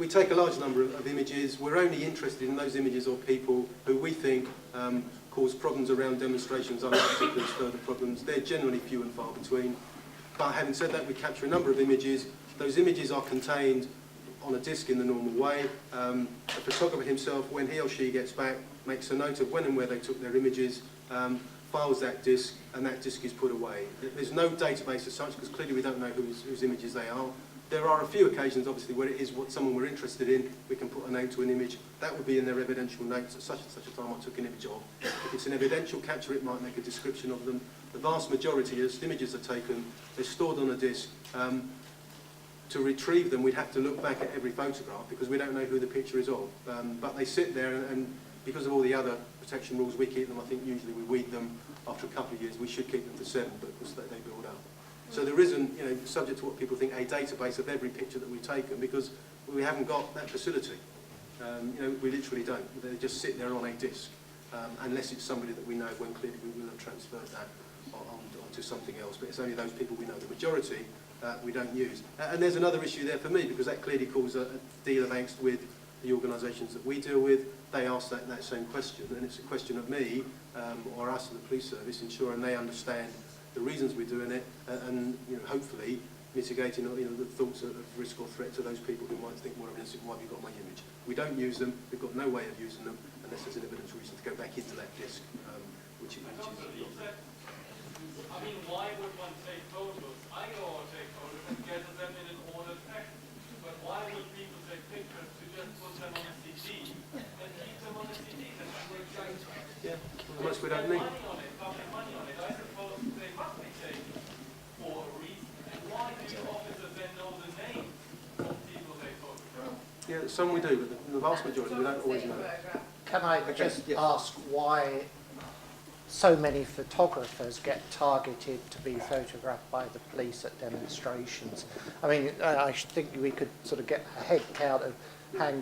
we take a large number of images. We're only interested in those images of people who we think cause problems around demonstrations, unlikely to cause further problems. They're generally few and far between. But having said that, we capture a number of images. Those images are contained on a disk in the normal way. The photographer himself, when he or she gets back, makes a note of when and where they took their images, files that disk, and that disk is put away. There's no database as such, because clearly we don't know whose images they are. There are a few occasions, obviously, where it is what someone we're interested in. We can put a name to an image. That would be in their evidential notes at such and such a time I took an image of. If it's an evidential capture, it might make a description of them. The vast majority, as images are taken, they're stored on a disk. To retrieve them, we'd have to look back at every photograph because we don't know who the picture is of. But they sit there, and because of all the other protection rules, we keep them. I think usually we weed them after a couple of years. We should keep them for 7, but of course they build up. So there isn't, subject to what people think, a database of every picture that we've taken because we haven't got that facility. We literally don't. They just sit there on a disk, unless it's somebody that we know when clearly we will have transferred that onto something else. But it's only those people we know. The majority we don't use. And there's another issue there for me because that clearly causes a deal of angst with the organisations that we deal with. They ask that same question, and it's a question of me or us and the police service ensuring they understand the reasons we're doing it, and hopefully mitigating the thoughts of risk or threat to those people who might think, well, why have you got my image? We don't use them. We've got no way of using them unless there's an evidential reason to go back into that disk, which is. I mean, why would one take photos? I go or take photos and gather them in an ordered fashion. But why would people take pictures to just put them on a CD and keep them on a CD? That's yeah, most we don't need. Money on it, money on it. I suppose they must be taken for a reason. And why do your officers then know the names of people they photograph? Yeah, some we do, but the vast majority we don't always know. Can I just ask why so many photographers get targeted to be photographed by the police at demonstrations? I mean, I think we could sort of get a hand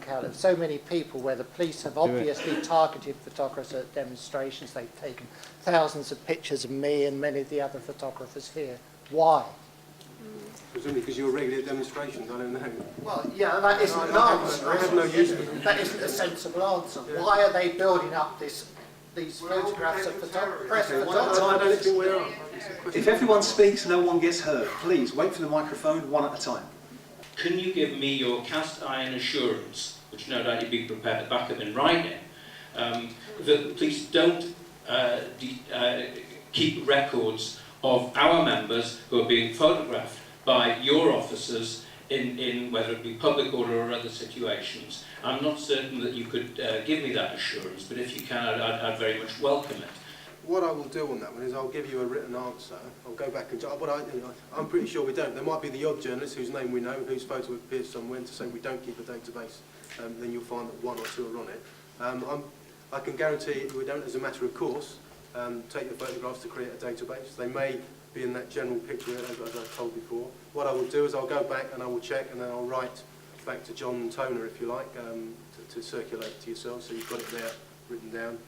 count of so many people where the police have obviously targeted photographers at demonstrations. They've taken thousands of pictures of me and many of the other photographers here. Why? Presumably because you're regular at demonstrations, I don't know. Well, yeah, that isn't an answer. I have no use for them. That isn't a sensible answer. Yeah. Why are they building up these photographs of press photographers? I don't think we are. If everyone speaks, no one gets heard. Please wait for the microphone, one at a time. Can you give me your cast iron assurance, which no doubt you'd be prepared to back up in writing, that the police don't keep records of our members who are being photographed by your officers in whether it be public order or other situations? I'm not certain that you could give me that assurance, but if you can, I'd very much welcome it. What I will do on that one is I'll give you a written answer. I'll go back and I'm pretty sure we don't. There might be the odd journalist whose name we know, whose photo appears somewhere, to say we don't keep a database. Then you'll find that 1 or 2 are on it. I can guarantee we don't, as a matter of course, take the photographs to create a database. They may be in that general picture, as I've told before. What I will do is I'll go back and I will check, and then I'll write back to John Toner, if you like, to circulate to yourself, so you've got it there written down.